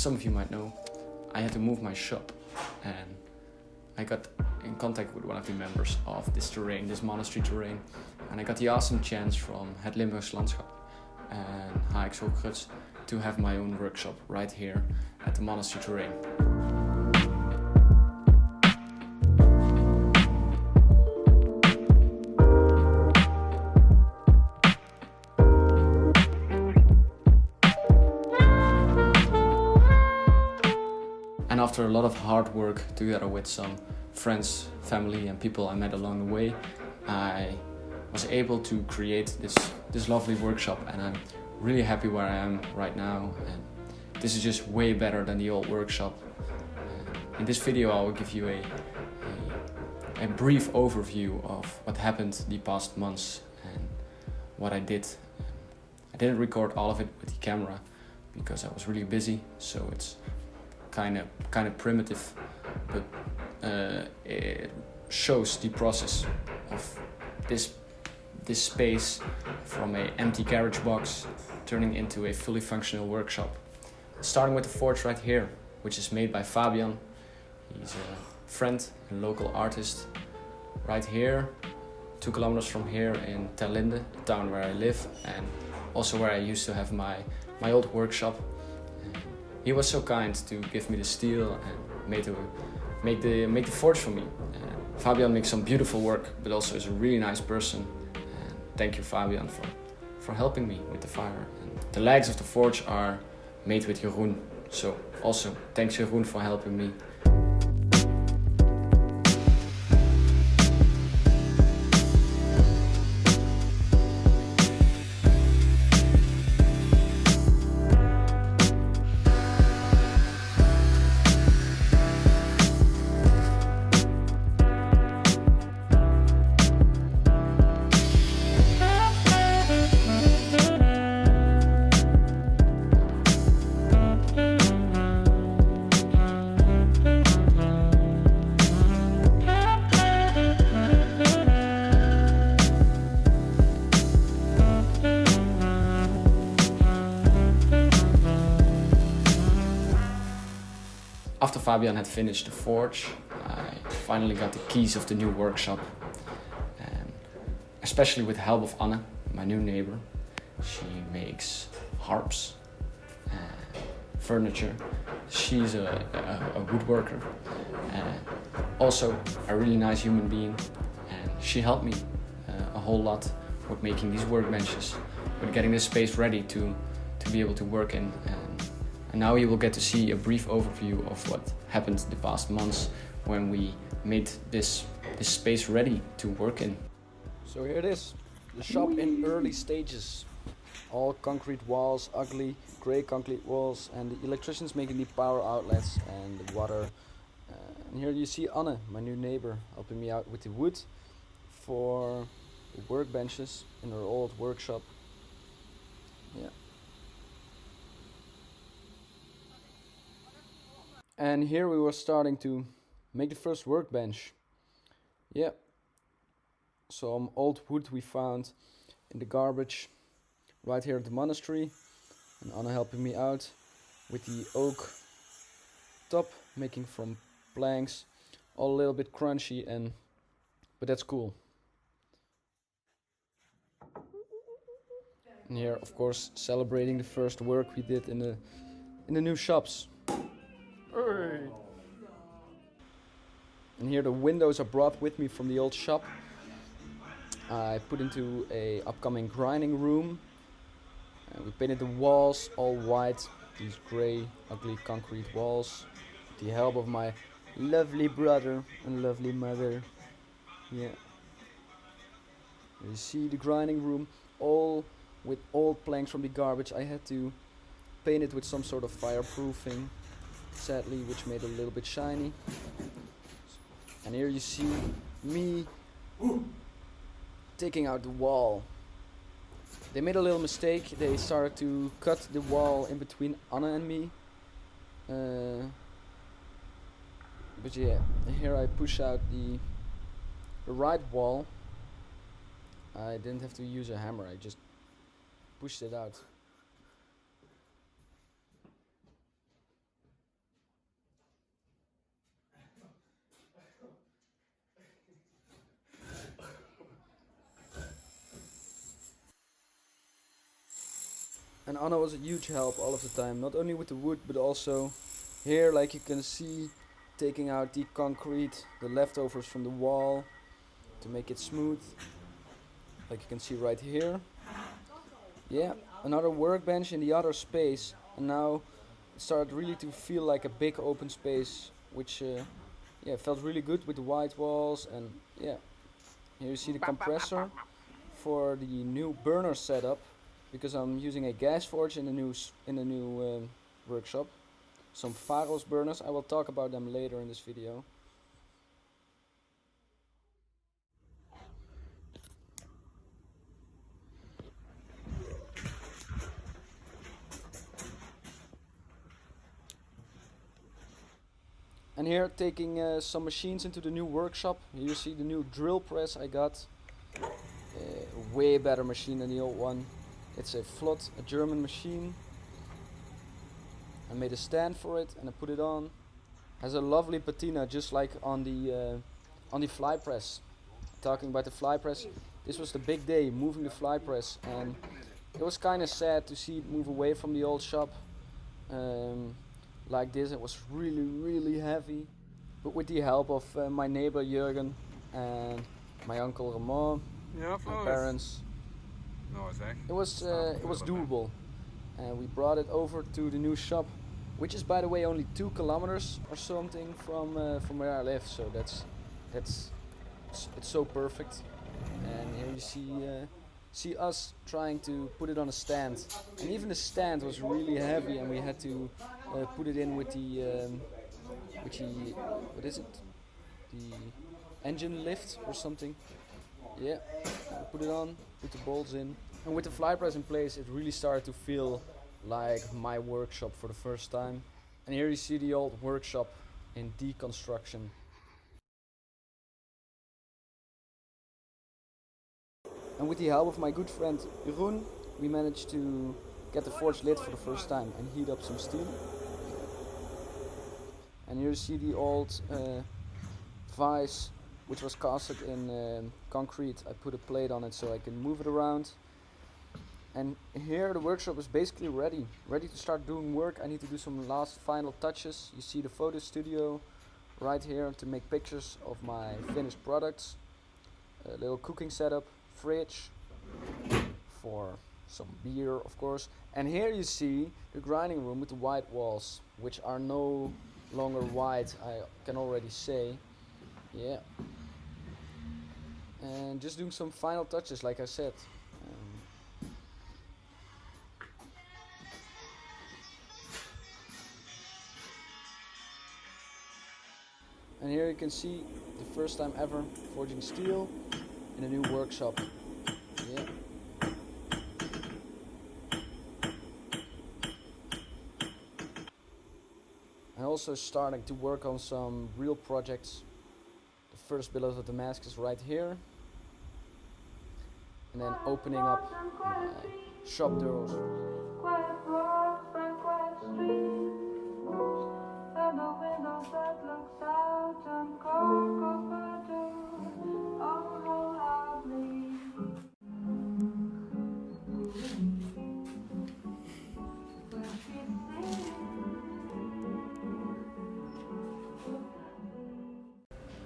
as some of you might know, I had to move my shop, and I got in contact with one of the members of this terrain, this monastery terrain, and I got the awesome chance from Het Limburgs Landschap and HX Hoogcruts to have my own workshop right here at the monastery terrain. And after a lot of hard work together with some friends, family and people I met along the way, I was able to create this lovely workshop, and I'm really happy where I am right now, and this is just way better than the old workshop. In this video I will give you a brief overview of what happened the past months and what I did. I didn't record all of it with the camera because I was really busy, so it's kind of primitive, but it shows the process of this space from an empty garage box turning into a fully functional workshop. Starting with the forge right here, which is made by Fabian. He's a friend and local artist. Right here, 2 kilometers from here in Terlinde, the town where I live, and also where I used to have my old workshop. He was so kind to give me the steel and make the forge for me. Fabian makes some beautiful work, but also is a really nice person. And thank you, Fabian, for helping me with the fire. And the legs of the forge are made with Jeroen, so also thanks Jeroen for helping me. After Fabian had finished the forge, I finally got the keys of the new workshop, and especially with the help of Anne, my new neighbor. She makes harps and furniture. She's a woodworker and also a really nice human being, and she helped me a whole lot with making these workbenches, with getting this space ready to be able to work in. And now you will get to see a brief overview of what happened the past months when we made this space ready to work in. So here it is, the shop in early stages. All concrete walls, ugly grey concrete walls, and the electricians making the power outlets and the water. And here you see Anne, my new neighbor, helping me out with the wood for the workbenches in her old workshop. Yeah. And here we were starting to make the first workbench. Yeah. Some old wood we found in the garbage right here at the monastery. And Anna helping me out with the oak top, making from planks. All a little bit crunchy, but that's cool. And here, of course, celebrating the first work we did in the new shops. And here the windows I brought with me from the old shop. I put into a upcoming grinding room. We painted the walls all white, these grey, ugly concrete walls. With the help of my lovely brother and lovely mother. Yeah. You see the grinding room, all with old planks from the garbage. I had to paint it with some sort of fireproofing, sadly, which made it a little bit shiny. And here you see me taking out the wall. They made a little mistake. They started to cut the wall in between Anna and me. But yeah, here I push out the right wall. I didn't have to use a hammer, I just pushed it out. And Anna was a huge help all of the time, not only with the wood but also here, like you can see, taking out the concrete, the leftovers from the wall to make it smooth, like you can see right here. Yeah, another workbench in the other space, and now it started really to feel like a big open space, which yeah, felt really good with the white walls. And yeah, here you see the compressor for the new burner setup, because I'm using a gas forge in the new workshop. Some Pharos burners, I will talk about them later in this video. And here, taking some machines into the new workshop. Here you see the new drill press I got. A way better machine than the old one. It's a Flot, a German machine. I made a stand for it and I put it on. Has a lovely patina, just like on the fly press. Talking about the fly press, this was the big day, moving the fly press, and it was kind of sad to see it move away from the old shop. Like this, it was really heavy, but with the help of my neighbor Jurgen and my uncle Ramon, my parents, it was doable, and we brought it over to the new shop, which is, by the way, only 2 kilometers or something from where I live. So it's so perfect. And here you see us trying to put it on a stand, and even the stand was really heavy, and we had to put it in with the what is it, the engine lift or something. Yeah, put it on, put the bolts in, and with the fly press in place, it really started to feel like my workshop for the first time. And here you see the old workshop in deconstruction. And with the help of my good friend Jeroen, we managed to get the forge lit for the first time and heat up some steel. And here you see the old vise, which was casted in concrete. I put a plate on it so I can move it around. And here the workshop is basically ready to start doing work. I need to do some last final touches. You see the photo studio right here to make pictures of my finished products. A little cooking setup, fridge for some beer, of course. And here you see the grinding room with the white walls, which are no longer white, I can already say. Yeah. And just doing some final touches, like I said. And here you can see the first time ever forging steel in a new workshop. Yeah. And also starting to work on some real projects. The first billet of the mask is right here. And then opening up my shop doors.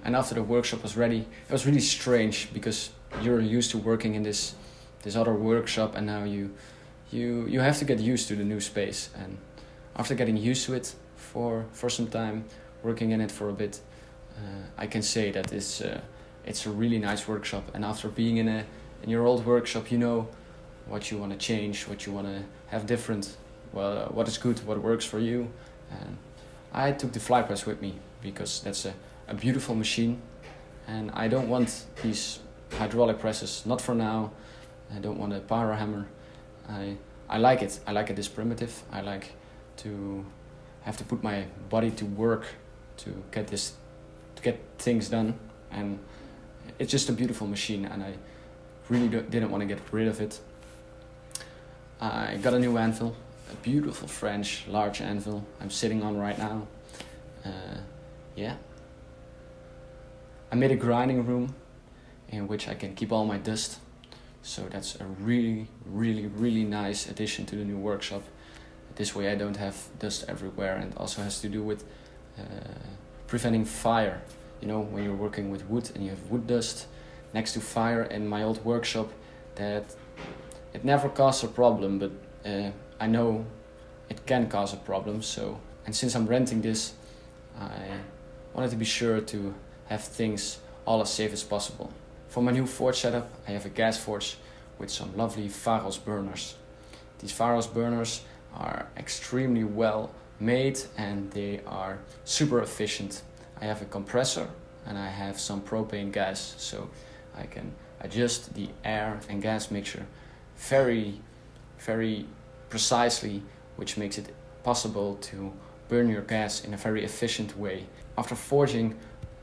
And after the workshop was ready, it was really strange because you're used to working in this other workshop, and now you have to get used to the new space. And after getting used to it for some time, working in it for a bit, I can say that it's a really nice workshop. And after being in your old workshop, you know what you want to change, what you want to have different, well, what is good, what works for you. And I took the fly press with me because that's a beautiful machine, and I don't want these hydraulic presses, not for now. I don't want a power hammer. I like it. I like it this primitive. I like to have to put my body to work to get things done, and it's just a beautiful machine, and I really didn't want to get rid of it. I got a new anvil, a beautiful French large anvil I'm sitting on right now. Yeah. I made a grinding room in which I can keep all my dust So that's a really nice addition to the new workshop. This way I don't have dust everywhere, and also has to do with preventing fire. You know, when you're working with wood and you have wood dust next to fire in my old workshop, that it never caused a problem, but I know it can cause a problem. So, and since I'm renting this, I wanted to be sure to have things all as safe as possible. For my new forge setup, I have a gas forge with some lovely Pharos burners. These Pharos burners are extremely well made and they are super efficient. I have a compressor and I have some propane gas, so I can adjust the air and gas mixture very precisely, which makes it possible to burn your gas in a very efficient way. After forging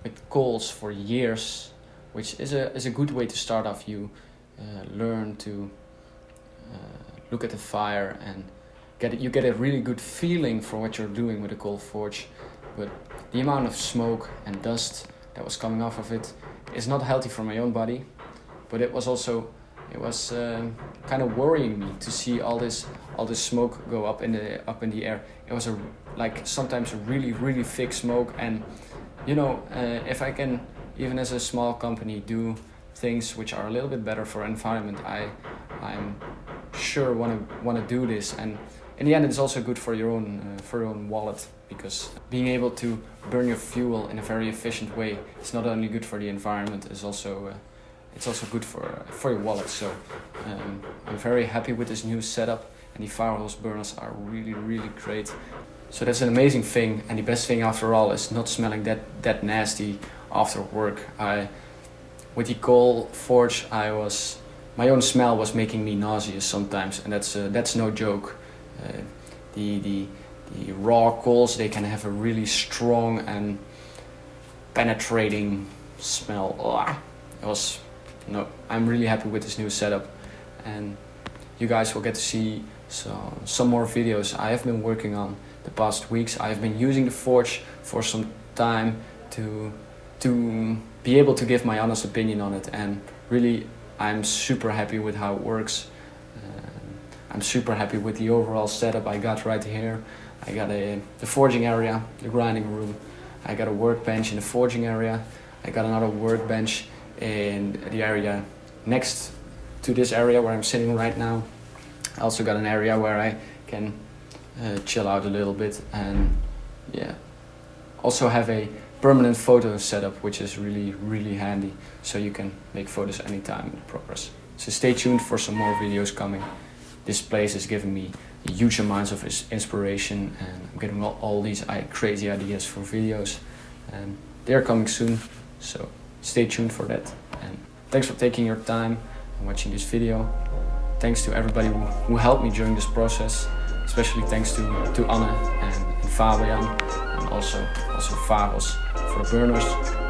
with coals for years, which is a good way to start off, you learn to look at the fire and you get a really good feeling for what you're doing with a coal forge. But the amount of smoke and dust that was coming off of it is not healthy for my own body, but it was kind of worrying me to see all this smoke go up in the air. It was sometimes a really thick smoke, and you know, if I can, even as a small company, do things which are a little bit better for environment, I'm sure want to do this. And in the end, it's also good for your own wallet, because being able to burn your fuel in a very efficient way is not only good for the environment, it's also good for your wallet. So I'm very happy with this new setup, and the Pharos burners are really great. So that's an amazing thing, and the best thing after all is not smelling that nasty after work. With the coal forge, my own smell was making me nauseous sometimes, and that's no joke. The raw coals, they can have a really strong and penetrating smell. I'm really happy with this new setup, and you guys will get to see some more videos I have been working on the past weeks. I have been using the forge for some time to be able to give my honest opinion on it, and really I'm super happy with how it works. I'm super happy with the overall setup I got right here. I got the forging area, the grinding room. I got a workbench in the forging area. I got another workbench in the area next to this area where I'm sitting right now. I also got an area where I can chill out a little bit, and yeah, also have a permanent photo setup, which is really handy, so you can make photos anytime in progress. So stay tuned for some more videos coming. This place is giving me huge amounts of inspiration, and I'm getting all these crazy ideas for videos, and they're coming soon, so stay tuned for that. And thanks for taking your time and watching this video. Thanks to everybody who helped me during this process, especially thanks to Anne and Fabian, and also Pharos for the burners.